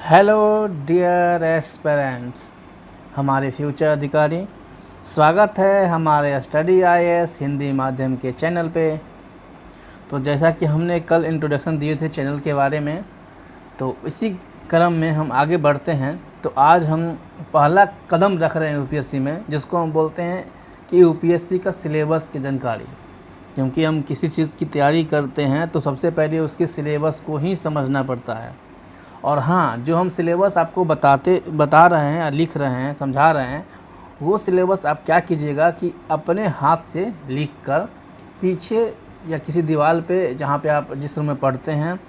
Hello dear aspirants, हमारे future अधिकारी, स्वागत है हमारे स्टडी आईएएस हिंदी माध्यम के चैनल पे। तो जैसा कि हमने कल इंट्रोडक्शन दिए थे चैनल के बारे में, तो इसी क्रम में हम आगे बढ़ते हैं। तो आज हम पहला कदम रख रहे हैं यूपीएससी में, जिसको हम बोलते हैं कि यूपीएससी का सिलेबस की जानकारी। क्योंकि हम किसी चीज़ की तैयारी करते हैं तो सबसे पहले उसके सिलेबस को ही समझना पड़ता है। और हाँ, जो हम सिलेबस आपको बता रहे हैं, लिख रहे हैं, समझा रहे हैं, वो सिलेबस आप क्या कीजिएगा कि अपने हाथ से लिख कर पीछे या किसी दीवार पे, जहाँ पे आप जिस रूम में पढ़ते हैं,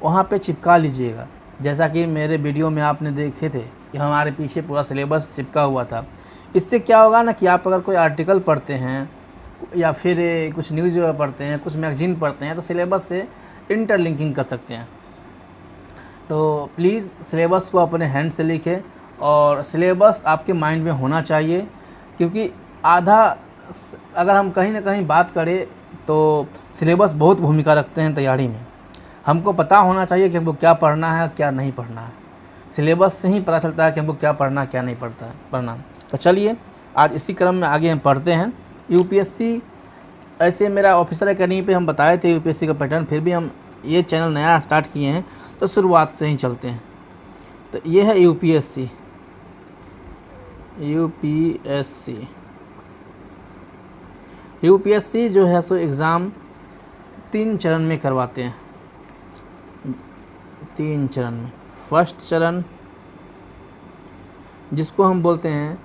वहाँ पे चिपका लीजिएगा। जैसा कि मेरे वीडियो में आपने देखे थे कि हमारे पीछे पूरा सिलेबस चिपका हुआ था। इससे क्या होगा ना कि आप अगर कोई आर्टिकल पढ़ते हैं या फिर कुछ न्यूज़ पढ़ते हैं, कुछ मैगजीन पढ़ते हैं, तो सिलेबस से इंटरलिंकिंग कर सकते हैं। तो प्लीज़ सिलेबस को अपने हैंड से लिखें और सिलेबस आपके माइंड में होना चाहिए। क्योंकि आधा, अगर हम कहीं ना कहीं बात करें तो सिलेबस बहुत भूमिका रखते हैं तैयारी में। हमको पता होना चाहिए कि हमको क्या पढ़ना है, क्या नहीं पढ़ना है। सिलेबस से ही पता चलता है कि हमको क्या पढ़ना, क्या नहीं पढ़ना। तो चलिए आज इसी क्रम में आगे हम पढ़ते हैं। यूपीएससी, ऐसे मेरा ऑफिसर अकेडमी पे हम बताए थे यूपीएससी का पैटर्न, फिर भी हम ये चैनल नया स्टार्ट किए हैं तो शुरुआत से ही चलते हैं। तो ये है यूपीएससी। यूपीएससी जो है सो एग्ज़ाम 3 चरण में करवाते हैं। 3 चरण में। फर्स्ट चरण, जिसको हम बोलते हैं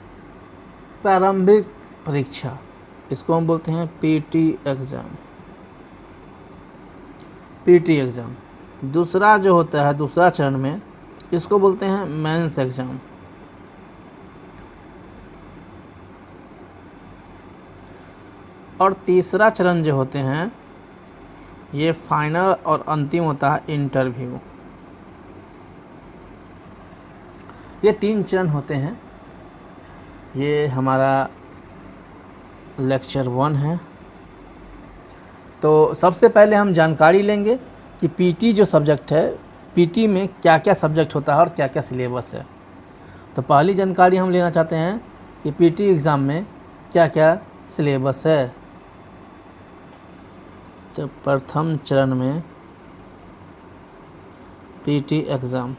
प्रारंभिक परीक्षा, इसको हम बोलते हैं पीटी एग्ज़ाम। दूसरा जो होता है, दूसरा चरण में, इसको बोलते हैं मेंस एग्ज़ाम। और तीसरा चरण जो होते हैं, ये फाइनल और अंतिम होता है इंटरव्यू। ये 3 चरण होते हैं। ये हमारा लेक्चर 1 है। तो सबसे पहले हम जानकारी लेंगे कि पीटी जो सब्जेक्ट है, पीटी में क्या क्या सब्जेक्ट होता है और क्या क्या सिलेबस है। तो पहली जानकारी हम लेना चाहते हैं कि पीटी एग्ज़ाम में क्या क्या सिलेबस है। तो प्रथम चरण में पीटी एग्ज़ाम,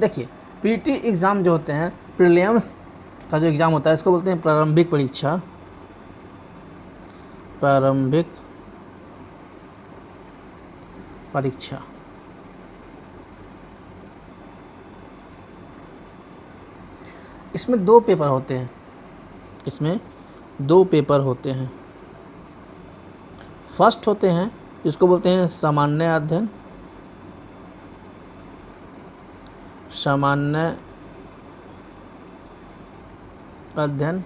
देखिए पीटी एग्ज़ाम जो होते हैं, प्रीलिम्स का जो एग्ज़ाम होता है, इसको बोलते हैं प्रारंभिक परीक्षा। इसमें 2 पेपर होते हैं। फर्स्ट होते हैं, जिसको बोलते हैं सामान्य अध्ययन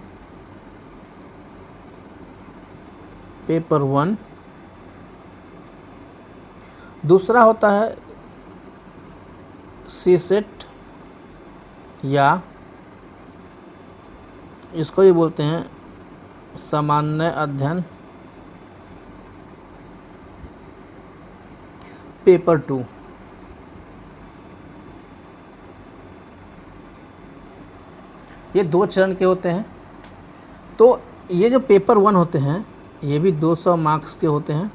पेपर 1। दूसरा होता है सीसेट, या इसको ही बोलते हैं सामान्य अध्ययन पेपर 2। ये 2 चरण के होते हैं। तो ये जो पेपर 1 होते हैं, ये भी 200 मार्क्स के होते हैं,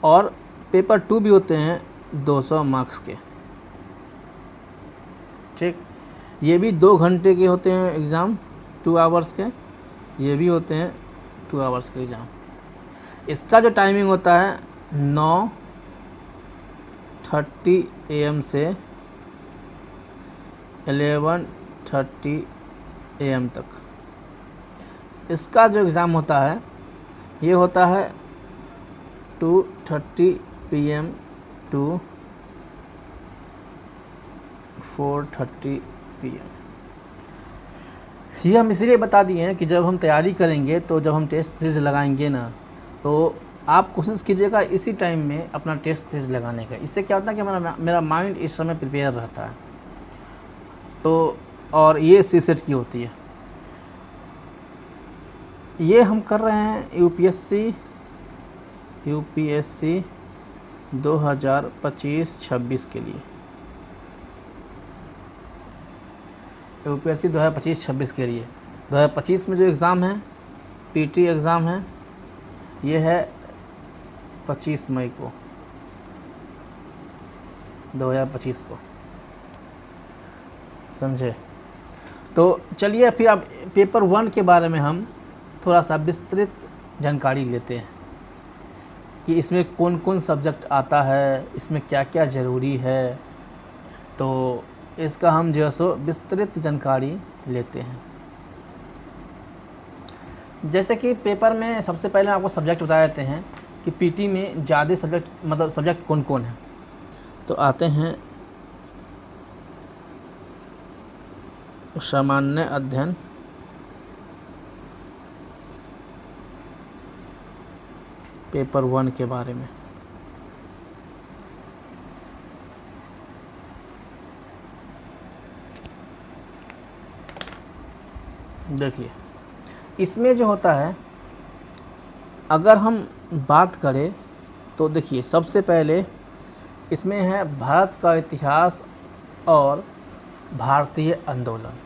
और पेपर 2 भी होते हैं 200 मार्क्स के। ठीक, ये भी 2 घंटे के होते हैं एग्ज़ाम, 2 आवर्स के। ये भी होते हैं 2 आवर्स के एग्ज़ाम। इसका जो टाइमिंग होता है 9:30 AM से 11:30 AM तक। इसका जो एग्ज़ाम होता है, ये होता है 2:30 PM to 4:30 PM। ये हम इसलिए बता दिए हैं कि जब हम तैयारी करेंगे, तो जब हम टेस्ट सीरीज लगाएंगे ना, तो आप कोशिश कीजिएगा इसी टाइम में अपना टेस्ट सीरीज लगाने का। इससे क्या होता है कि मेरा माइंड इस समय प्रिपेयर रहता है। तो और ये सीसेट की होती है। ये हम कर रहे हैं यूपीएससी 2025-26 के लिए, यूपीएससी 2025-26 के लिए 2025 में जो एग्ज़ाम है, पीटी एग्ज़ाम है, ये है 25 मई को 2025 को, समझे। तो चलिए फिर अब पेपर 1 के बारे में हम थोड़ा सा विस्तृत जानकारी लेते हैं कि इसमें कौन कौन सब्जेक्ट आता है, इसमें क्या क्या ज़रूरी है। तो इसका हम जो है सो विस्तृत जानकारी लेते हैं। जैसे कि पेपर में सबसे पहले आपको सब्जेक्ट बता देते हैं कि पीटी में ज़्यादा सब्जेक्ट, मतलब सब्जेक्ट कौन कौन है। तो आते हैं सामान्य अध्ययन, पेपर 1 के बारे में। देखिए इसमें जो होता है, अगर हम बात करें तो देखिए सबसे पहले इसमें है भारत का इतिहास और भारतीय आंदोलन।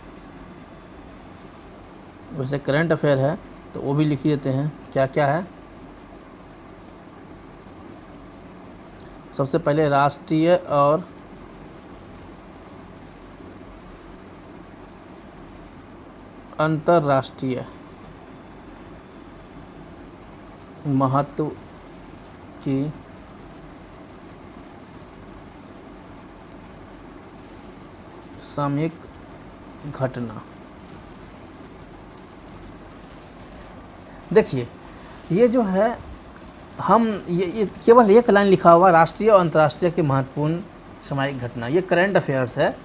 वैसे करंट अफेयर है तो वो भी लिख देते हैं क्या क्या है। सबसे पहले राष्ट्रीय और अंतर्राष्ट्रीय महत्व की सामयिक घटना। देखिए ये जो है, हम ये केवल एक लाइन लिखा हुआ राष्ट्रीय और अंतर्राष्ट्रीय के महत्वपूर्ण सामयिक घटना, ये करंट अफेयर्स है।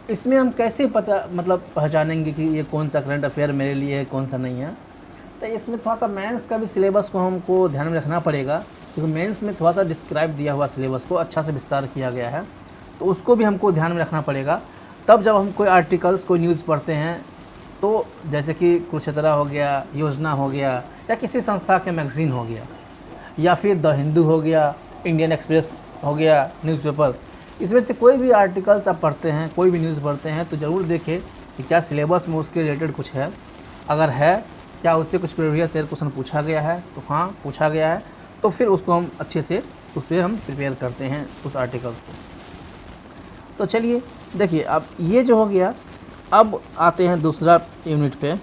इसमें हम कैसे पता मतलब पहचानेंगे कि ये कौन सा करंट अफेयर मेरे लिए है, कौन सा नहीं है। तो इसमें थोड़ा सा मेंस का भी सिलेबस को हमको ध्यान में रखना पड़ेगा, क्योंकि मेंस में थोड़ा सा डिस्क्राइब दिया हुआ सिलेबस को अच्छा से विस्तार किया गया है, तो उसको भी हमको ध्यान में रखना पड़ेगा। तब जब हम कोई आर्टिकल्स, कोई न्यूज़ पढ़ते हैं, तो जैसे कि कुरुक्षेत्र हो गया, योजना हो गया, या किसी संस्था के मैगज़ीन हो गया, या फिर द हिंदू हो गया, इंडियन एक्सप्रेस हो गया न्यूज़पेपर, इसमें से कोई भी आर्टिकल्स आप पढ़ते हैं, कोई भी न्यूज़ पढ़ते हैं, तो ज़रूर देखें कि क्या सिलेबस में उसके रिलेटेड कुछ है। अगर है, क्या उससे कुछ प्रीवियस ईयर क्वेश्चन पूछा गया है, तो हाँ पूछा गया है, तो फिर उसको हम अच्छे से उस पर हम प्रिपेयर करते हैं उस आर्टिकल्स को। तो चलिए देखिए, अब ये जो हो गया, अब आते हैं दूसरा यूनिट पे।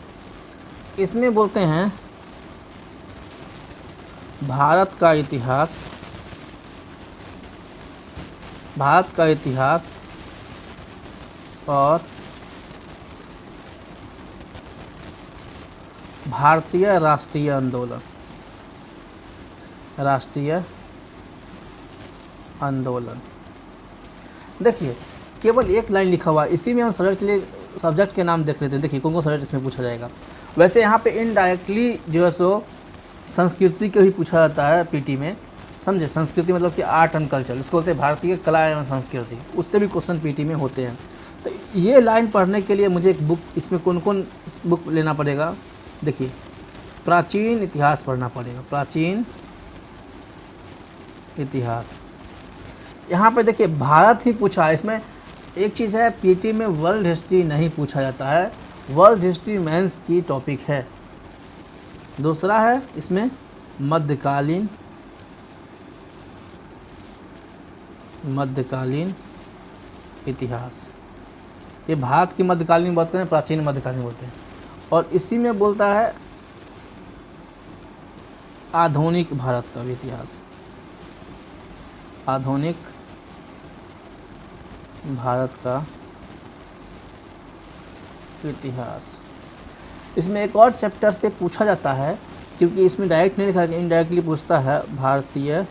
इसमें बोलते हैं भारत का इतिहास, भारत का इतिहास और भारतीय राष्ट्रीय आंदोलन, राष्ट्रीय आंदोलन। देखिए केवल एक लाइन लिखा हुआ है, इसी में हम सब्जेक्ट के नाम देख लेते हैं। देखिए कौन कौन सब्जेक्ट इसमें पूछा जाएगा। वैसे यहाँ पे इनडायरेक्टली जो है सो संस्कृति के भी पूछा जाता है पीटी में, समझे। संस्कृति मतलब कि आर्ट एंड कल्चर, इसको बोलते हैं भारतीय कला एवं संस्कृति, उससे भी क्वेश्चन पीटी में होते हैं। तो ये लाइन पढ़ने के लिए मुझे एक बुक, इसमें कौन कौन बुक लेना पड़ेगा। देखिए प्राचीन इतिहास पढ़ना पड़ेगा, प्राचीन इतिहास। यहाँ पे देखिए भारत ही पूछा है। इसमें एक चीज़ है, पीटी में वर्ल्ड हिस्ट्री नहीं पूछा जाता है, वर्ल्ड हिस्ट्री मेंस की टॉपिक है। दूसरा है इसमें मध्यकालीन इतिहास। ये भारत की मध्यकालीन बात करें, प्राचीन मध्यकालीन बोलते हैं। और इसी में बोलता है आधुनिक भारत का भी इतिहास, आधुनिक भारत का इतिहास। इसमें एक और चैप्टर से पूछा जाता है, क्योंकि इसमें डायरेक्ट नहीं लिखा, इनडायरेक्टली पूछता है भारतीय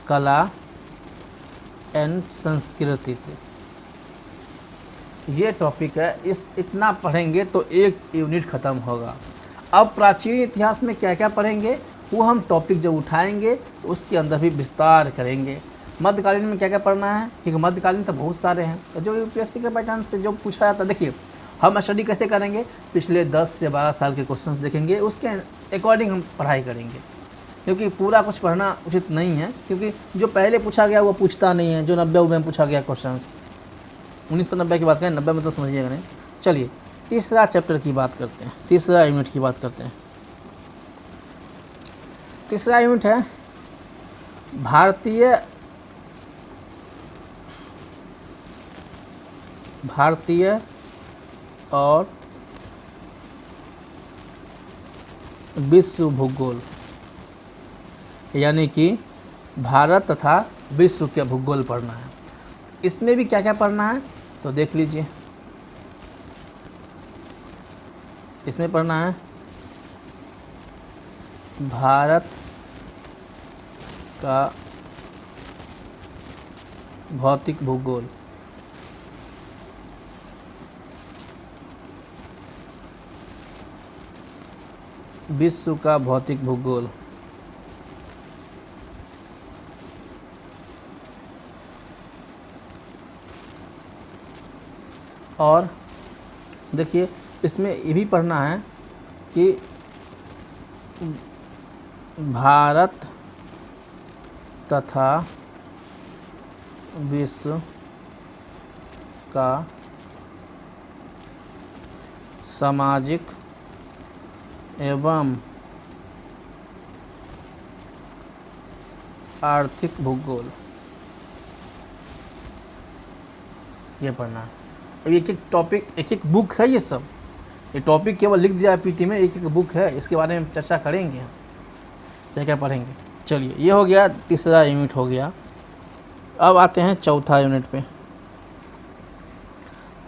कला एंड संस्कृति से। ये टॉपिक है, इस इतना पढ़ेंगे तो एक यूनिट ख़त्म होगा। अब प्राचीन इतिहास में क्या क्या पढ़ेंगे वो हम टॉपिक जब उठाएंगे तो उसके अंदर भी विस्तार करेंगे। मध्यकालीन में क्या क्या पढ़ना है, क्योंकि मध्यकालीन तो बहुत सारे हैं, तो जो यूपीएससी के पैटर्न से जो पूछा जाता है। देखिए हम स्टडी कैसे करेंगे, पिछले 10 से 12 साल के क्वेश्चंस देखेंगे, उसके अकॉर्डिंग हम पढ़ाई करेंगे। क्योंकि पूरा कुछ पढ़ना उचित नहीं है, क्योंकि जो पहले पूछा गया वो पूछता नहीं है, जो 90 में पूछा गया क्वेश्चन। 1990 की बात करें, 90 में तो समझिएगा नहीं। चलिए तीसरा चैप्टर की बात करते हैं, तीसरा यूनिट की बात करते हैं। तीसरा यूनिट है भारतीय और विश्व भूगोल, यानी कि भारत तथा विश्व के भूगोल पढ़ना है। इसमें भी क्या क्या पढ़ना है तो देख लीजिए। इसमें पढ़ना है भारत का भौतिक भूगोल, विश्व का भौतिक भूगोल, और देखिए इसमें ये भी पढ़ना है कि भारत तथा विश्व का सामाजिक एवं आर्थिक भूगोल, ये पढ़ना है। अब एक एक टॉपिक, एक एक बुक है, ये सब ये टॉपिक केवल लिख दिया पीटी में, एक एक बुक है, इसके बारे में चर्चा करेंगे, क्या क्या पढ़ेंगे। चलिए ये हो गया, तीसरा यूनिट हो गया। अब आते हैं चौथा यूनिट पे।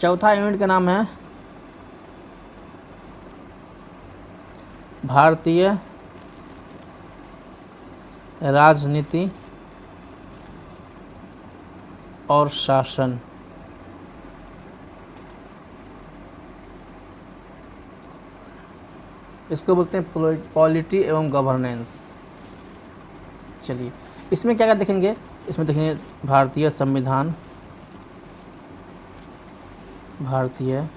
चौथा यूनिट का नाम है भारतीय राजनीति और शासन। इसको बोलते हैं पॉलिटी एवं गवर्नेंस। चलिए इसमें क्या क्या देखेंगे, इसमें देखेंगे भारतीय संविधान, भारतीय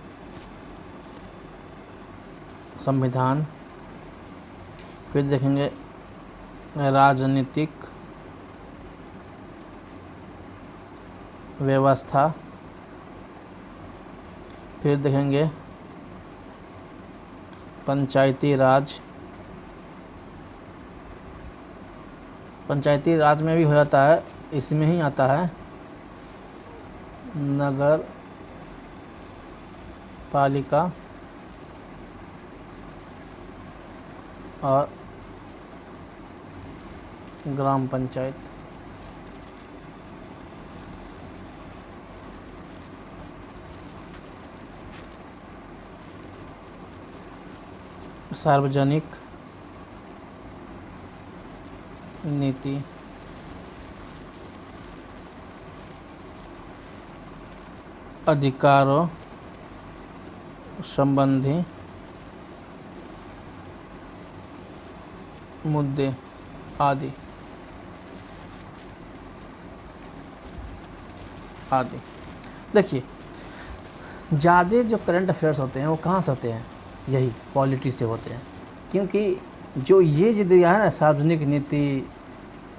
संविधान, फिर देखेंगे राजनीतिक व्यवस्था, फिर देखेंगे पंचायती राज। पंचायती राज में भी हो जाता है, इसमें ही आता है नगर पालिका और ग्राम पंचायत। सार्वजनिक नीति, अधिकारों संबंधी मुद्दे आदि आदि। देखिए ज़्यादा जो करंट अफेयर्स होते हैं वो कहाँ से होते हैं, यही पॉलिटी से होते हैं। क्योंकि जो ये जो दिया है ना सार्वजनिक नीति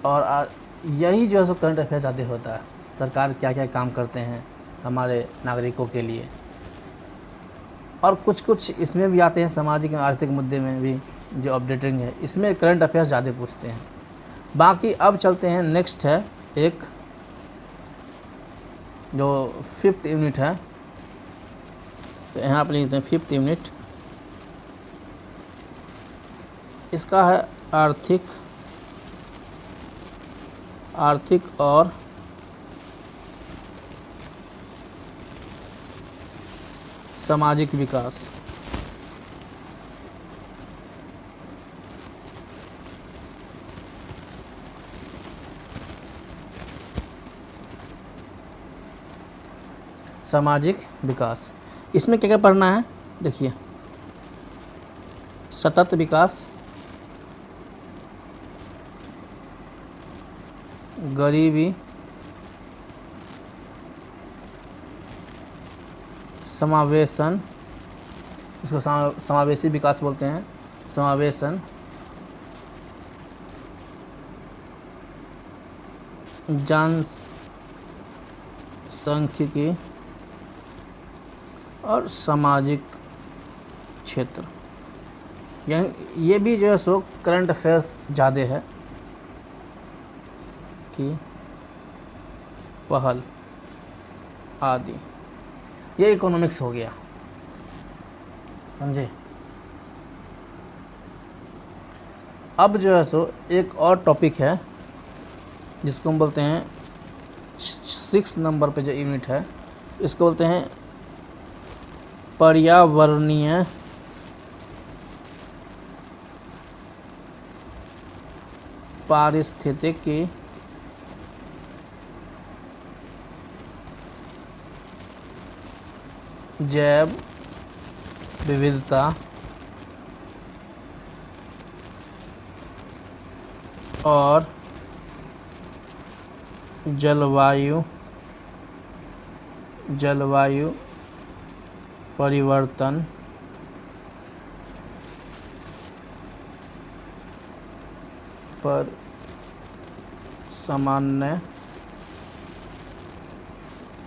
और यही जो है सो करंट अफेयर्स ज़्यादा होता है, सरकार क्या क्या काम करते हैं हमारे नागरिकों के लिए। और कुछ कुछ इसमें भी आते हैं सामाजिक और आर्थिक मुद्दे में भी जो अपडेटिंग है, इसमें करंट अफेयर्स ज़्यादा पूछते हैं। बाकी अब चलते हैं, नेक्स्ट है एक जो 5th यूनिट है, तो यहाँ पर लिखते हैं 5th यूनिट। इसका है आर्थिक और सामाजिक विकास। सामाजिक विकास, इसमें क्या क्या पढ़ना है देखिए, सतत विकास, गरीबी, समावेशन, इसको समावेशी विकास बोलते हैं, समावेशन, जनसांख्यिकी और सामाजिक क्षेत्र, ये भी जो है सो करंट अफेयर्स ज़्यादा है कि पहल आदि। ये इकोनॉमिक्स हो गया, समझे। अब जो है सो एक और टॉपिक है जिसको हम बोलते हैं 6 नंबर पे जो यूनिट है, इसको बोलते हैं पर्यावरणीय पारिस्थितिकी जैव विविधता और जलवायु परिवर्तन पर सामान्य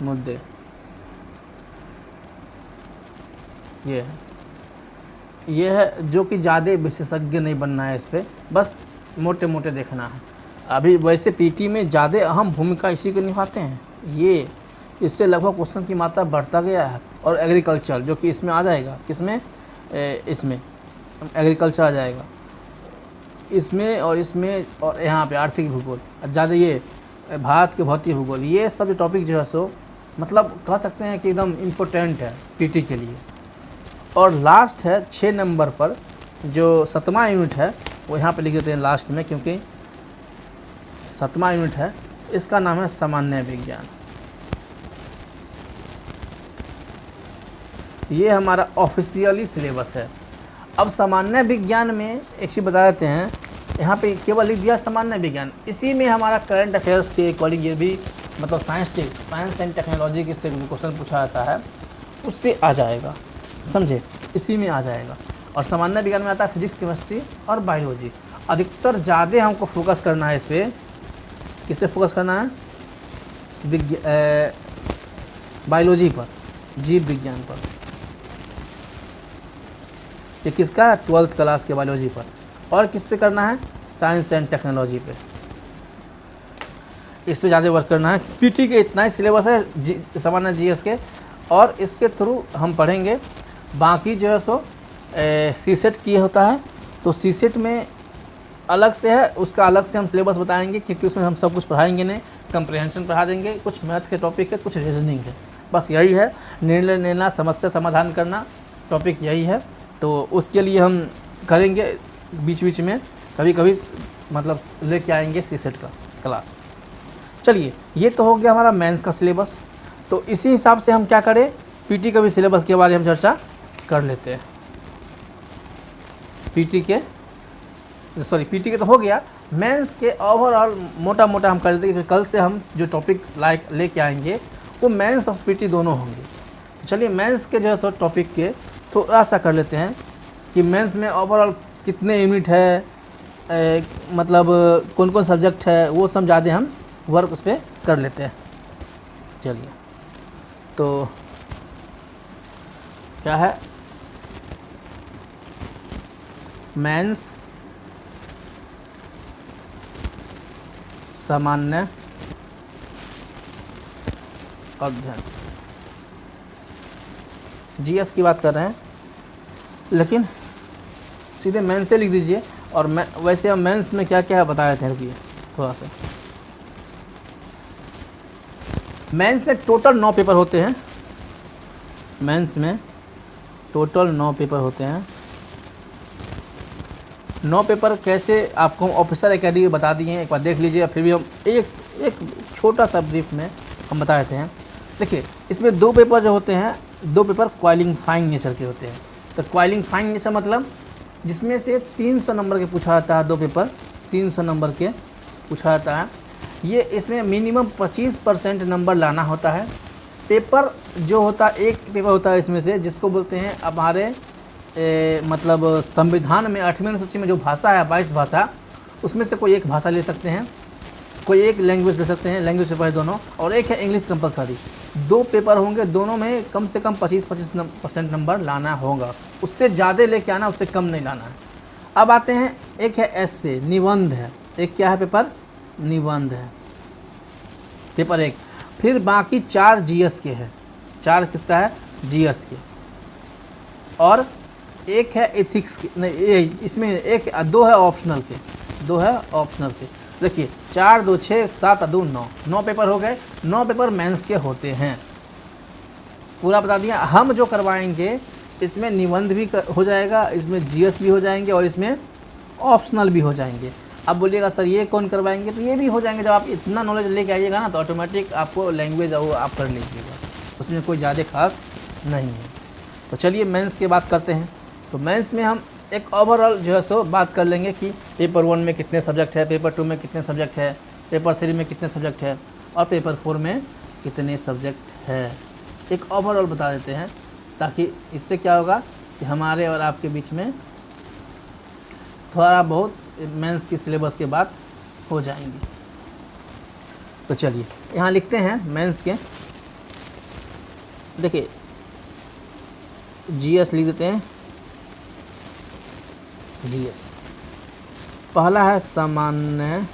मुद्दे। ये है जो कि ज़्यादा विशेषज्ञ नहीं बनना है, इस पे बस मोटे मोटे देखना है। अभी वैसे पीटी में ज़्यादा अहम भूमिका इसी को निभाते हैं, ये इससे लगभग क्वेश्चन की मात्रा बढ़ता गया है। और एग्रीकल्चर जो कि इसमें आ जाएगा, किसमें, इसमें एग्रीकल्चर आ जाएगा इसमें, और इसमें, और यहाँ पे आर्थिक भूगोल ज़्यादा, ये भारत के भौतिक भूगोल, ये सब टॉपिक जो है सो मतलब कह सकते हैं कि एकदम इम्पोर्टेंट है पीटी के लिए। और लास्ट है 6 नंबर पर जो 7वां यूनिट है, वो यहाँ पे लिख देते हैं लास्ट में, क्योंकि 7वां यूनिट है, इसका नाम है सामान्य विज्ञान। ये हमारा ऑफिशियली सिलेबस है। अब सामान्य विज्ञान में एक चीज़ बता देते हैं, यहाँ पे केवल लिख दिया सामान्य विज्ञान, इसी में हमारा करंट अफेयर्स के अकॉर्डिंग ये भी मतलब साइंस एंड टेक्नोलॉजी के से क्वेश्चन पूछा जाता है, उससे आ जाएगा, समझे, इसी में आ जाएगा। और सामान्य विज्ञान में आता है फिजिक्स, केमिस्ट्री और बायोलॉजी। अधिकतर ज़्यादा हमको फोकस करना है इस पर, किस पे फोकस करना है, बायोलॉजी पर, जीव विज्ञान पर। ये किसका, 12th क्लास के बायोलॉजी पर। और किस पे करना है, साइंस एंड टेक्नोलॉजी पे, इस पे ज़्यादा वर्क करना है। पीटी के इतना ही सिलेबस है सामान्य जीएस के, और इसके थ्रू हम पढ़ेंगे। बाकी जो है सो सीसेट की होता है, तो सीसेट में अलग से है, उसका अलग से हम सिलेबस बताएंगे, क्योंकि उसमें हम सब कुछ पढ़ाएंगे नहीं, कंप्रिहेंशन पढ़ा देंगे, कुछ मैथ के टॉपिक है, कुछ रीजनिंग है, बस यही है। निर्णय लेना, समस्या समाधान करना, टॉपिक यही है। तो उसके लिए हम करेंगे बीच बीच में, कभी कभी मतलब लेके आएंगे सीसेट का क्लास। चलिए, ये तो हो गया हमारा मेंस का सिलेबस। तो इसी हिसाब से हम क्या करें, पीटी का भी सिलेबस के बारे में हम चर्चा कर लेते हैं। पीटी के तो हो गया, मेंस के ओवरऑल मोटा मोटा हम कर देते हैं। कल से हम जो टॉपिक लेके आएंगे वो मेंस और पीटी दोनों होंगे। चलिए, मेंस के जो है सो टॉपिक के थोड़ा सा कर लेते हैं कि मेंस में ओवरऑल कितने यूनिट है, मतलब कौन कौन सब्जेक्ट है, वो सब ज़्यादा हम वर्क उस पर कर लेते हैं। चलिए, तो क्या है, मेंस सामान्य अध्ययन, जीएस की बात कर रहे हैं, लेकिन सीधे मेंस से लिख दीजिए। और वैसे हम मेंस में क्या क्या बताए थे, रुकिए थोड़ा सा। मेंस में टोटल 9 पेपर होते हैं। मेंस में टोटल 9 पेपर होते हैं। 9 पेपर कैसे आपको हम ऑफिसर एकेडमी में बता दिए हैं, एक बार देख लीजिए। फिर भी हम एक छोटा सा ब्रीफ में हम बता देते हैं। देखिए, इसमें 2 पेपर जो होते हैं, 2 पेपर क्वालिफाइंग नेचर के होते हैं। तो क्वालिफाइंग नेचर मतलब जिसमें से 300 नंबर के पूछा जाता है, 2 पेपर 300 नंबर के पूछा जाता है। ये इसमें मिनिमम 25% नंबर लाना होता है। पेपर जो होता है, एक पेपर होता है इसमें से जिसको बोलते हैं हमारे मतलब संविधान में 8वीं अनुसूची में जो भाषा है 22 भाषा, उसमें से कोई एक भाषा ले सकते हैं। कोई एक लैंग्वेज दे सकते हैं, लैंग्वेज पेपर है दोनों, और एक है इंग्लिश कंपलसरी। 2 पेपर होंगे, दोनों में कम से कम 25% नंबर लाना होगा, उससे ज़्यादा लेके आना, उससे कम नहीं लाना है। अब आते हैं, एक है एस्से, निबंध है, एक क्या है पेपर, निबंध है, पेपर 1। फिर बाकी 4 जीएस के हैं, 4 किसका है, जीएस के, और एक है एथिक्स के, नहीं इसमें एक 2 है ऑप्शनल के, 2 है ऑप्शनल के। देखिए 4 2 6 7 2 9, 9 पेपर हो गए। 9 पेपर मेंस के होते हैं, पूरा बता दिया। हम जो करवाएंगे इसमें निबंध भी हो जाएगा, इसमें जीएस भी हो जाएंगे, और इसमें ऑप्शनल भी हो जाएंगे। अब बोलिएगा सर ये कौन करवाएंगे, तो ये भी हो जाएंगे। जब आप इतना नॉलेज लेके आइएगा ना, तो ऑटोमेटिक आपको लैंग्वेज वो आप कर लीजिएगा, उसमें कोई ज़्यादा खास नहीं है। तो चलिए मेंस की बात करते हैं। तो मेंस में हम एक ओवरऑल जो है सो बात कर लेंगे कि पेपर 1 में कितने सब्जेक्ट है, पेपर 2 में कितने सब्जेक्ट है, पेपर 3 में कितने सब्जेक्ट है, और पेपर 4 में कितने सब्जेक्ट है। एक ओवरऑल बता देते हैं, ताकि इससे क्या होगा कि हमारे और आपके बीच में थोड़ा बहुत मेंस की सिलेबस के बात हो जाएंगी। तो चलिए यहाँ लिखते हैं मेंस के। देखिए जीएस लिख देते हैं, जीएस पहला है सामान्य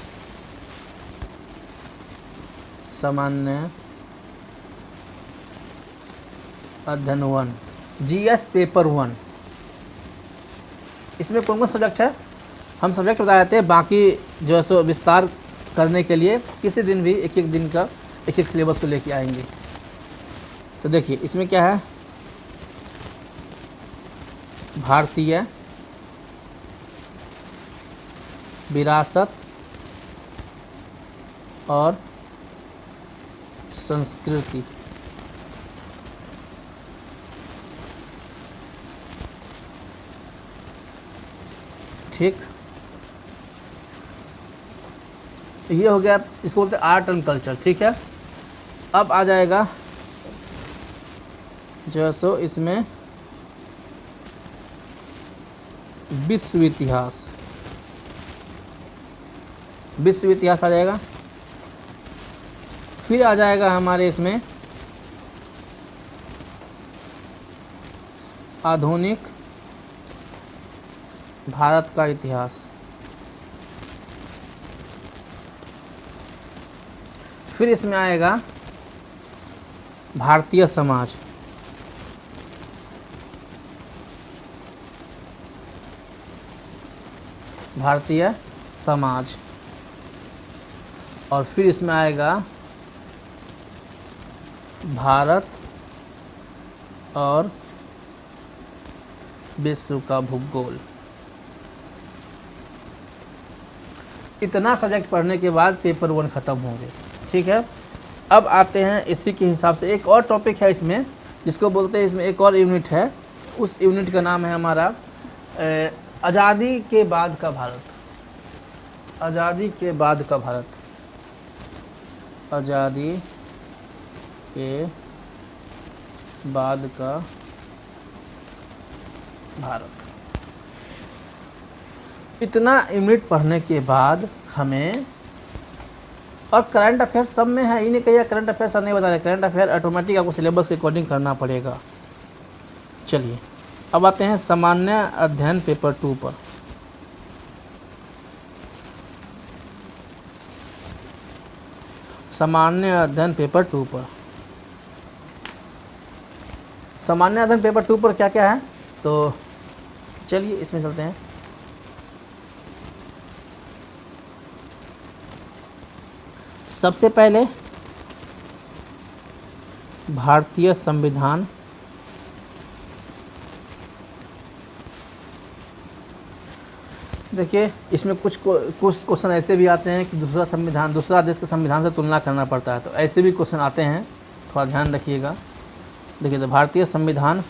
अध्ययन 1, जीएस पेपर 1। इसमें कौन कौन सब्जेक्ट है, हम सब्जेक्ट बता देते हैं, बाकी जो है सो विस्तार करने के लिए किसी दिन भी एक एक दिन का एक एक सिलेबस को लेके आएंगे। तो देखिए इसमें क्या है, भारतीय विरासत और संस्कृति, ठीक, ये हो गया, इसको बोलते हैं आर्ट एंड कल्चर, ठीक है। अब आ जाएगा जो है सो इसमें विश्व इतिहास, विश्व इतिहास आ जाएगा। फिर आ जाएगा हमारे इसमें आधुनिक भारत का इतिहास। फिर इसमें आएगा भारतीय समाज, भारतीय समाज, और फिर इसमें आएगा भारत और विश्व का भूगोल। इतना सब्जेक्ट पढ़ने के बाद पेपर 1 ख़त्म होंगे, ठीक है। अब आते हैं इसी के हिसाब से एक और टॉपिक है इसमें, जिसको बोलते हैं, इसमें एक और यूनिट है, उस यूनिट का नाम है हमारा आज़ादी के बाद का भारत, आज़ादी के बाद का भारत, आज़ादी के बाद का भारत। इतना यूनिट पढ़ने के बाद हमें, और करंट अफेयर्स सब में है, इन्हें कहिए करंट अफेयर्स नहीं बता रहे, करंट अफेयर ऑटोमेटिक आपको सिलेबस के अकॉर्डिंग करना पड़ेगा। चलिए अब आते हैं सामान्य अध्ययन पेपर 2 पर। सामान्य अध्ययन पेपर 2 पर, सामान्य अध्ययन पेपर 2 पर क्या क्या है, तो चलिए इसमें चलते हैं। सबसे पहले भारतीय संविधान, देखिए इसमें कुछ क्वेश्चन ऐसे भी आते हैं कि दूसरा संविधान, दूसरा देश के संविधान से तुलना करना पड़ता है, तो ऐसे भी क्वेश्चन आते हैं, थोड़ा ध्यान रखिएगा। देखिए तो भारतीय संविधान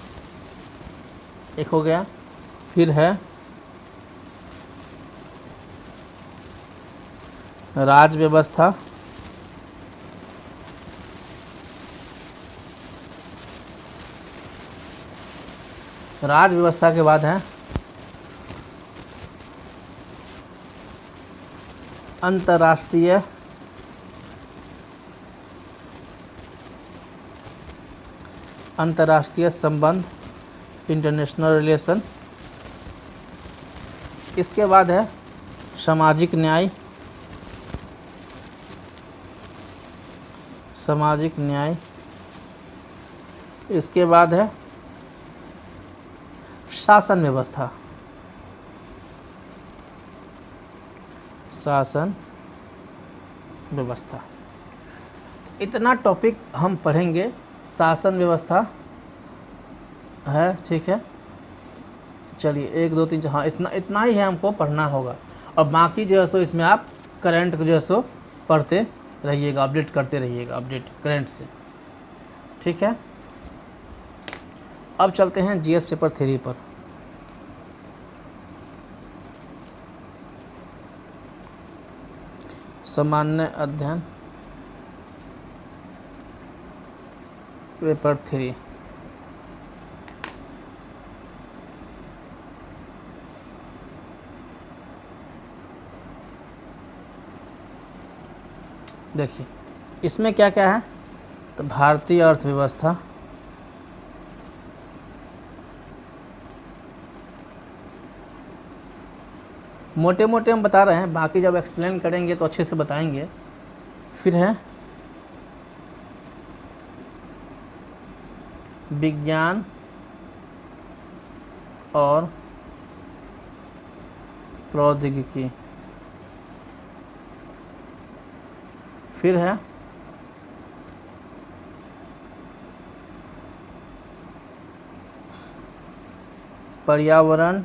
एक हो गया, फिर है राज्य व्यवस्था, राज्य व्यवस्था के बाद है अंतर्राष्ट्रीय अंतर्राष्ट्रीय संबंध, इंटरनेशनल रिलेशन। इसके बाद है सामाजिक न्याय, सामाजिक न्याय। इसके बाद है शासन व्यवस्था, शासन व्यवस्था। इतना टॉपिक हम पढ़ेंगे, शासन व्यवस्था है, ठीक है। चलिए 1 2 3 4, हाँ इतना ही है हमको पढ़ना होगा, और बाकी जो है सो इसमें आप करंट को जो है सो पढ़ते रहिएगा, अपडेट करते रहिएगा, अपडेट करंट से, ठीक है। अब चलते हैं जीएस पेपर 3 पर। सामान्य अध्ययन पेपर 3। देखिए इसमें क्या क्या है, तो भारतीय अर्थव्यवस्था, मोटे मोटे हम बता रहे हैं, बाकी जब एक्सप्लेन करेंगे तो अच्छे से बताएंगे। फिर है विज्ञान और प्रौद्योगिकी। फिर है पर्यावरण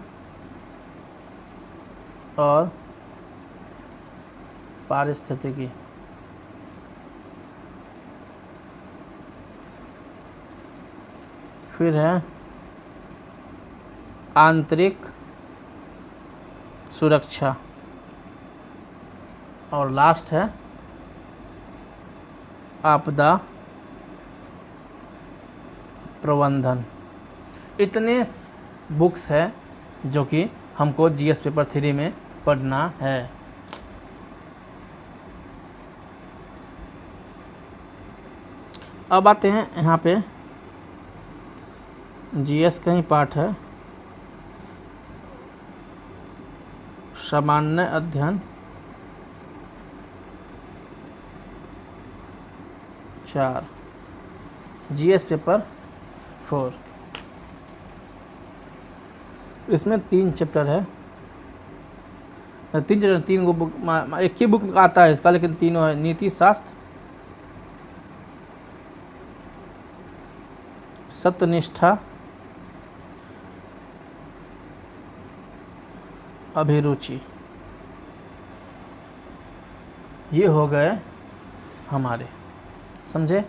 और पारिस्थितिकी। फिर है आंतरिक सुरक्षा, और लास्ट है आपदा प्रबंधन। इतने बुक्स है जो कि हमको जीएस पेपर 3 में पढ़ना है। अब आते हैं यहाँ पे, जीएस का ही पार्ट है, सामान्य अध्ययन 4, जीएस पेपर 4। इसमें 3 चैप्टर है, 3 गो बुक, एक ही बुक आता है इसका, लेकिन तीनों है। नीति शास्त्र, सत्यनिष्ठा, अभिरुचि। ये हो गए हमारे, समझे,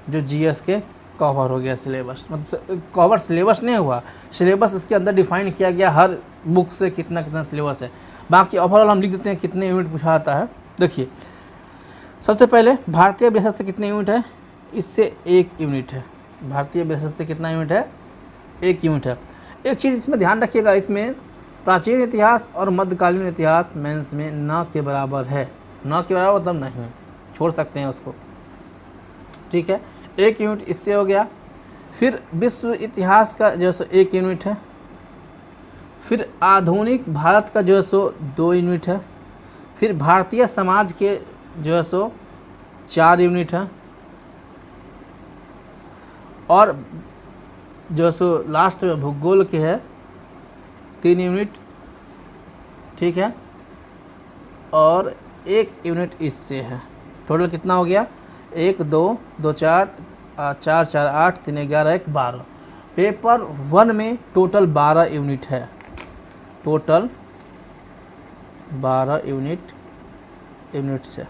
जो जीएस के कवर हो गया सिलेबस। मतलब कवर सिलेबस नहीं हुआ, सिलेबस इसके अंदर डिफाइन किया गया, हर बुक से कितना कितना सिलेबस है। बाकी ओवरऑल हम लिख देते हैं कितने यूनिट पूछा आता है। देखिए सबसे पहले भारतीय विशेषता से कितने यूनिट है, इससे 1 यूनिट है। भारतीय विशेषता से कितना यूनिट है, 1 यूनिट है। एक चीज़ इसमें ध्यान रखिएगा, इसमें प्राचीन इतिहास और मध्यकालीन इतिहास मेंस में न के बराबर है। न के बराबर मतलब नहीं, छोड़ सकते हैं उसको, ठीक है। 1 यूनिट इससे हो गया। फिर विश्व इतिहास का जो है सो 1 यूनिट है। फिर आधुनिक भारत का जो है सो 2 यूनिट है। फिर भारतीय समाज के जो है सो 4 यूनिट है। और जो है सो लास्ट में भूगोल के है 3 यूनिट, ठीक है। और 1 यूनिट इससे है। टोटल कितना हो गया, 1 2 2 4 4 4 8 3 11 1 12। पेपर 1 में टोटल 12 यूनिट है, टोटल 12 यूनिट्स है।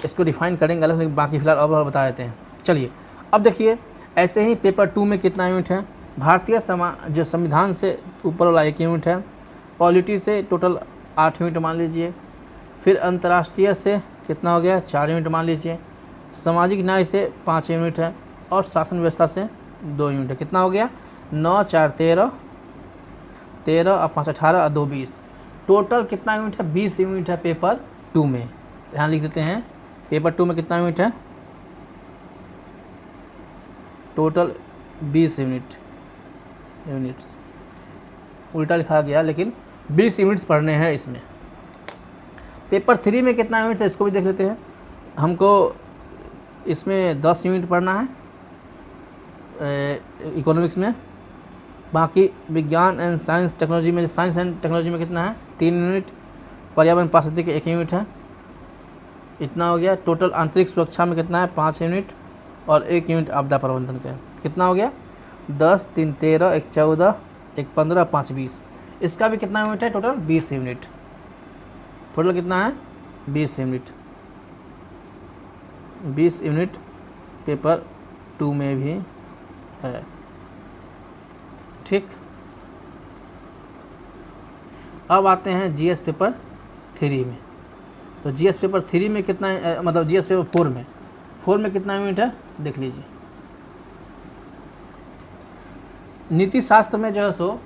इसको डिफाइन करेंगे अलग से, बाकी फिलहाल अब बता देते हैं। चलिए अब देखिए, ऐसे ही पेपर 2 में कितना यूनिट है। भारतीय जो संविधान से ऊपर वाला 1 यूनिट है। पॉलिटी से टोटल 8 यूनिट मान लीजिए। फिर अंतर्राष्ट्रीय से कितना हो गया, 4 यूनिट मान लीजिए। सामाजिक न्याय से 5 यूनिट है। और शासन व्यवस्था से 2 यूनिट है। कितना हो गया, 9 4 13 13 और 5 18 और 2 20। टोटल कितना यूनिट है, 20 यूनिट है पेपर 2 में। ध्यान लिख देते हैं, पेपर 2 में कितना यूनिट है, टोटल 20 यूनिट्स उल्टा लिखा गया, लेकिन 20 यूनिट्स पढ़ने हैं इसमें। पेपर 3 में कितना यूनिट्स है इसको भी देख लेते हैं। हमको इसमें 10 यूनिट पढ़ना है इकोनॉमिक्स में। बाकी विज्ञान एंड साइंस टेक्नोलॉजी में, साइंस एंड टेक्नोलॉजी में कितना है 3 यूनिट। पर्यावरण पारिस्थितिकी 1 यूनिट है, इतना हो गया। टोटल आंतरिक सुरक्षा में कितना है 5 यूनिट और 1 यूनिट आपदा प्रबंधन का। कितना हो गया 10, 3, 13, 1, 14, 1, 15, 5, 20। इसका भी कितना यूनिट है टोटल 20 यूनिट। टोटल कितना है 20 यूनिट। 20 यूनिट पेपर 2 में भी है। ठीक, अब आते हैं जीएस पेपर 3 में। तो जीएस पेपर 3 में कितना मतलब जीएस पेपर 4 में कितना यूनिट है देख लीजिए। नीति शास्त्र में जो है सो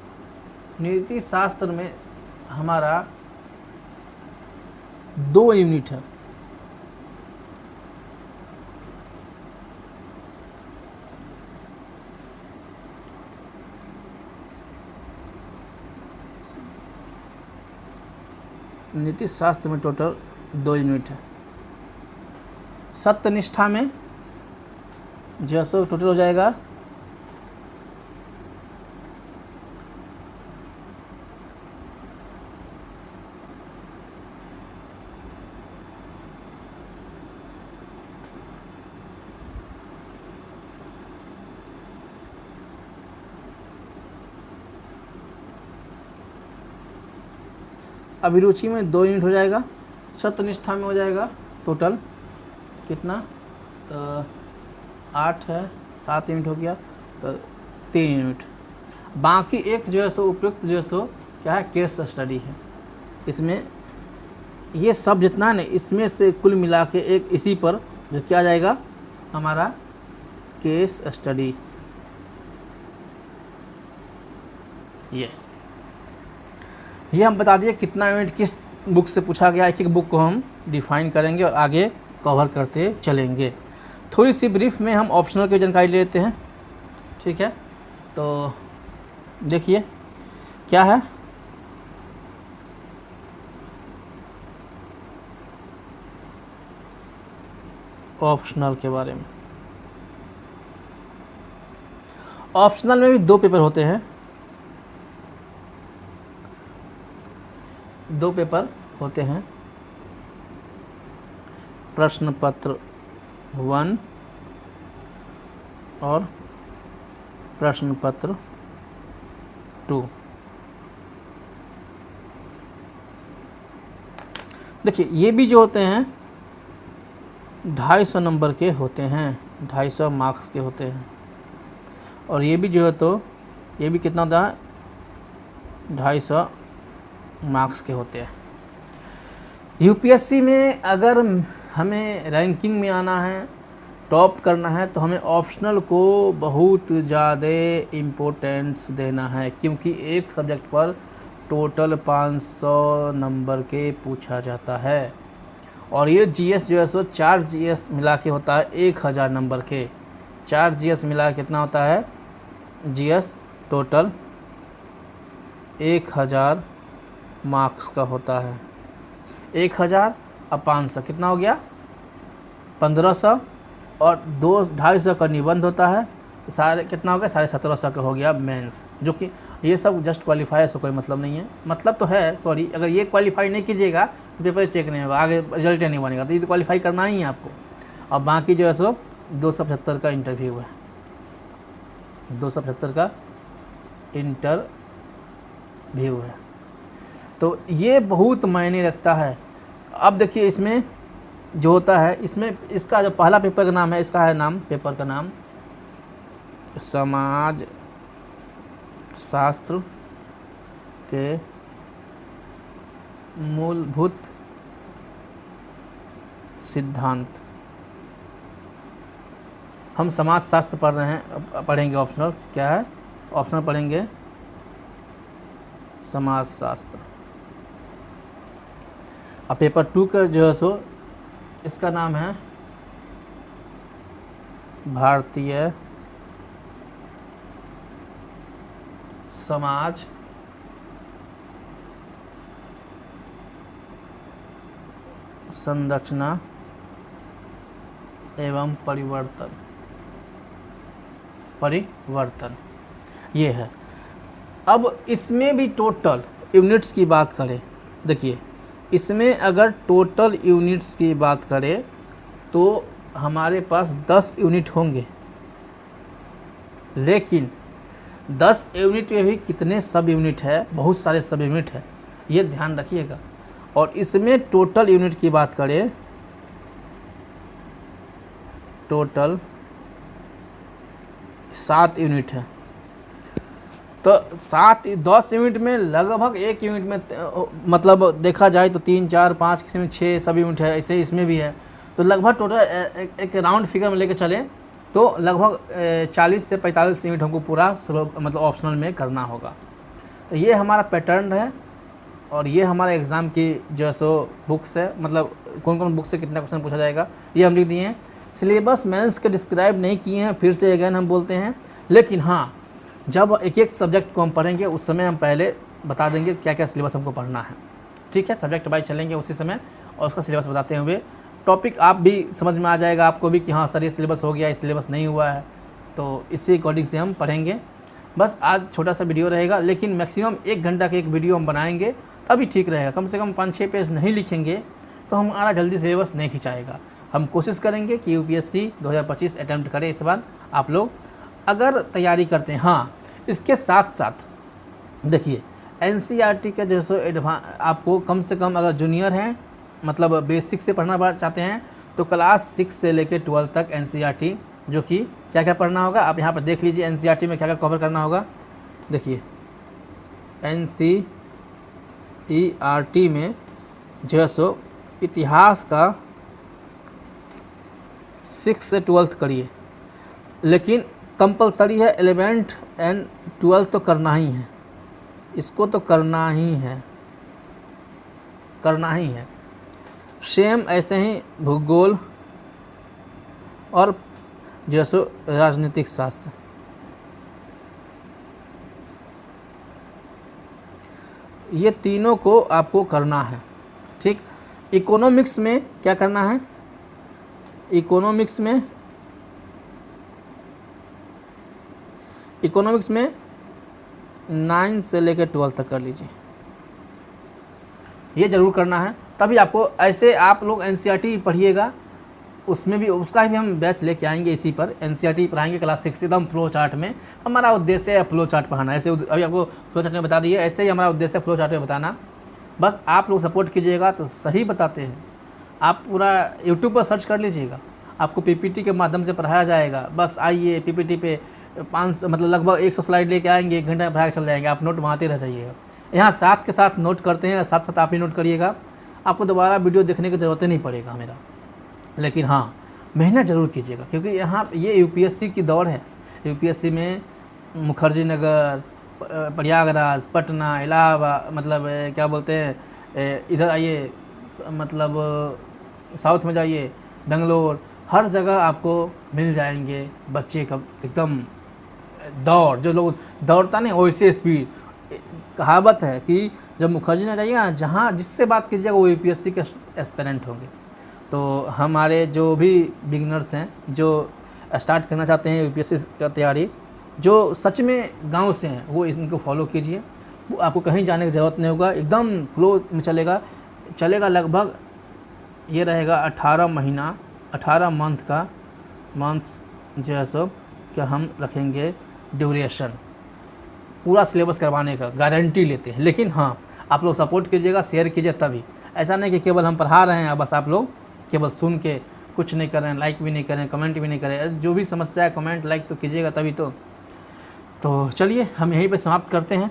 नीति शास्त्र में हमारा 2 यूनिट है। नीति शास्त्र में टोटल 2 यूनिट है। सत्यनिष्ठा में जो है सो टोटल हो जाएगा 'अभिरुचि में 2 यूनिट हो जाएगा। सत्यनिष्ठा में हो जाएगा टोटल कितना 8 है, 7 यूनिट हो गया तो 3 यूनिट। बाकी एक जो है सो उपयुक्त जो है सो क्या है केस स्टडी है। इसमें ये सब जितना है ना इसमें से कुल मिला के एक इसी पर जो क्या जाएगा हमारा केस स्टडी। ये हम बता दिए कितना यूनिट किस बुक से पूछा गया। एक एक बुक को हम डिफाइन करेंगे और आगे कवर करते चलेंगे। थोड़ी सी ब्रीफ में हम ऑप्शनल की जानकारी ले लेते हैं। ठीक है, तो देखिए क्या है ऑप्शनल के बारे में। ऑप्शनल में भी 2 पेपर होते हैं। 2 पेपर होते हैं, प्रश्न पत्र 1 और प्रश्न पत्र 2। देखिए ये भी जो होते हैं 250 नंबर के होते हैं, 250 मार्क्स के होते हैं। और ये भी जो है तो ये भी कितना होता है 250 मार्क्स के होते हैं। यूपीएससी में अगर हमें रैंकिंग में आना है, टॉप करना है, तो हमें ऑप्शनल को बहुत ज़्यादा इम्पोर्टेंस देना है, क्योंकि एक सब्जेक्ट पर टोटल 500 नंबर के पूछा जाता है। और ये जीएस जो है सो 4 जीएस मिला के होता है 1000 नंबर के। 4 जीएस मिला के कितना होता है जीएस टोटल 1000 मार्क्स का होता है। 1000 और 500 कितना हो गया 1500 और 250 का निबंध होता है, तो सारे कितना हो गया 1750 का हो गया मेंस। जो कि ये सब जस्ट क्वालिफाई से कोई मतलब नहीं है, मतलब तो है सॉरी, अगर ये क्वालिफाई नहीं कीजिएगा तो पेपर चेक नहीं होगा, आगे रिजल्ट नहीं बनेगा, तो ये तो क्वालिफाई करना ही है आपको। और बाकी जो है सो 275 का इंटरव्यू है, 275 का इंटरव्यू है, तो ये बहुत मायने रखता है। अब देखिए इसमें जो होता है, इसमें इसका जो पहला पेपर का नाम है, इसका है नाम पेपर का नाम समाज शास्त्र के मूलभूत सिद्धांत। हम समाज शास्त्र पढ़ रहे हैं, पढ़ेंगे ऑप्शनल क्या है, ऑप्शनल पढ़ेंगे समाज शास्त्र। अब पेपर 2 का जो है सो इसका नाम है भारतीय समाज संरचना एवं परिवर्तन ये है। अब इसमें भी टोटल यूनिट्स की बात करें, देखिए इसमें अगर टोटल यूनिट्स की बात करें तो हमारे पास 10 यूनिट होंगे, लेकिन 10 यूनिट में भी कितने सब यूनिट है, बहुत सारे सब यूनिट है, ये ध्यान रखिएगा। और इसमें टोटल यूनिट की बात करें, टोटल 7 यूनिट है। तो 10 यूनिट में लगभग एक यूनिट में मतलब देखा जाए तो 3, 4, 5, किसी में 6 सब यूनिट है, ऐसे इसमें भी है। तो लगभग टोटल एक राउंड फिगर में लेके चलें तो लगभग 40 से 45 यूनिट हमको पूरा मतलब ऑप्शनल में करना होगा। तो ये हमारा पैटर्न है और ये हमारा एग्ज़ाम की जो सो बुक्स है, मतलब कौन कौन बुक से कितना क्वेश्चन पूछा जाएगा ये हम लिख दिए हैं। सिलेबस मेंस के डिस्क्राइब नहीं किए हैं, फिर से अगेन हम बोलते हैं, लेकिन हाँ जब एक एक सब्जेक्ट को हम पढ़ेंगे उस समय हम पहले बता देंगे क्या क्या सिलेबस हमको पढ़ना है, ठीक है। सब्जेक्ट वाइज चलेंगे उसी समय और उसका सिलेबस बताते हुए टॉपिक आप भी समझ में आ जाएगा आपको भी कि हाँ सर ये सिलेबस हो गया, ये सिलेबस नहीं हुआ है, तो इसी अकॉर्डिंग से हम पढ़ेंगे। बस आज छोटा सा वीडियो रहेगा, लेकिन मैक्सिमम 1 घंटा का एक वीडियो हम बनाएंगे तभी ठीक रहेगा। कम से कम 5-6 पेज नहीं लिखेंगे तो हमारा जल्दी सिलेबस नहीं खिंचाएगा। हम कोशिश करेंगे कि यूपीएससी 2025 अटैम्प्ट करें इस बार आप लोग अगर तैयारी करते हैं। हाँ इसके साथ साथ देखिए एनसीईआरटी का जैसे आपको कम से कम अगर जूनियर हैं मतलब बेसिक से पढ़ना चाहते हैं तो क्लास 6 से लेकर 12 तक एनसीईआरटी जो कि क्या क्या पढ़ना होगा आप यहाँ पर देख लीजिए। एनसीईआरटी में क्या क्या कवर करना होगा, देखिए एनसीईआरटी में जो है सो इतिहास का 6 से 12 करिए, लेकिन कंपलसरी है 11th एंड 12th तो करना ही है, इसको तो करना ही है। सेम ऐसे ही भूगोल और जैसे राजनीतिक शास्त्र, ये तीनों को आपको करना है, ठीक। इकोनॉमिक्स में क्या करना है, इकोनॉमिक्स में 9 से लेकर 12 तक कर लीजिए, ये ज़रूर करना है। तभी आपको ऐसे आप लोग एनसीईआरटी पढ़िएगा, उसमें भी उसका भी हम बैच लेके आएंगे, इसी पर एनसीईआरटी पढ़ाएंगे क्लास 6 एकदम फ्लो चार्ट में। हमारा उद्देश्य है फ्लो चार्ट पढ़ाना, ऐसे अभी आपको फ्लो चार्ट में बता दिए, ऐसे ही हमारा उद्देश्य है फ्लो चार्ट में बताना। बस आप लोग सपोर्ट कीजिएगा तो सही बताते हैं। आप पूरा यूट्यूब पर सर्च कर लीजिएगा, आपको पीपीटी के माध्यम से पढ़ाया जाएगा। बस आइए पीपीटी पे 5 मतलब लगभग 100 स्लाइड लेके आएंगे, 1 घंटा में पढ़ा के चल जाएंगे, आप नोट बनाते रह जाइएगा। यहाँ साथ के साथ नोट करते हैं, साथ साथ आप ही नोट करिएगा, आपको दोबारा वीडियो देखने की ज़रूरत नहीं पड़ेगा मेरा। लेकिन हाँ मेहनत ज़रूर कीजिएगा, क्योंकि यहाँ ये यूपीएससी की दौड़ है। यूपीएससी में मुखर्जी नगर, प्रयागराज, पटना, इलाहाबाद, मतलब क्या बोलते हैं इधर आइए, मतलब साउथ में जाइए, बेंगलोर, हर जगह आपको मिल जाएंगे बच्चे का एकदम दौड़, जो लोग दौड़ता नहीं वैसे स्पीड। कहावत है कि जब मुखर्जी नगर जाइएगा जहाँ जिससे बात कीजिएगा वो यूपीएससी के एस्पिरेंट होंगे। तो हमारे जो भी बिगिनर्स हैं जो स्टार्ट करना चाहते हैं यूपीएससी का तैयारी, जो सच में गांव से हैं, वो इनको फॉलो कीजिए, वो आपको कहीं जाने की ज़रूरत नहीं होगा, एकदम फ्लो में चलेगा। लगभग ये रहेगा 18 मंथ्स जो है सो क्या हम रखेंगे ड्यूरेशन, पूरा सिलेबस करवाने का गारंटी लेते हैं। लेकिन हाँ आप लोग सपोर्ट कीजिएगा, शेयर कीजिए, तभी ऐसा नहीं कि केवल हम पढ़ा रहे हैं बस आप लोग केवल सुन के कुछ नहीं कर रहे हैं, लाइक भी नहीं करें, कमेंट भी नहीं करें। जो भी समस्या है कमेंट लाइक तो कीजिएगा तभी तो चलिए हम यहीं पे समाप्त करते हैं।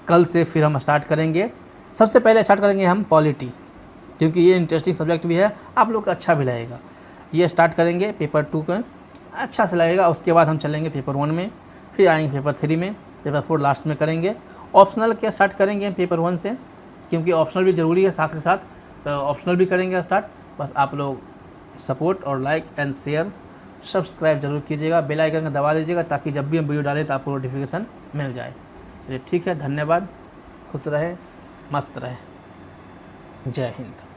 कल से फिर हम स्टार्ट करेंगे। सबसे पहले स्टार्ट करेंगे हम पॉलिटी, क्योंकि ये इंटरेस्टिंग सब्जेक्ट भी है, आप लोग का अच्छा भी लगेगा। ये स्टार्ट करेंगे पेपर 2 का, अच्छा से लगेगा। उसके बाद हम चलेंगे पेपर 1 में, फिर आएंगे पेपर 3 में, पेपर 4 लास्ट में करेंगे। ऑप्शनल के स्टार्ट करेंगे पेपर 1 से, क्योंकि ऑप्शनल भी ज़रूरी है, साथ के साथ तो ऑप्शनल भी करेंगे स्टार्ट। बस आप लोग सपोर्ट और लाइक एंड शेयर सब्सक्राइब जरूर कीजिएगा, बेल आइकन का दबा लीजिएगा ताकि जब भी हम वीडियो डालें तो आपको नोटिफिकेशन मिल जाए। चलिए ठीक है, धन्यवाद, खुश रहे, मस्त रहे, जय हिंद।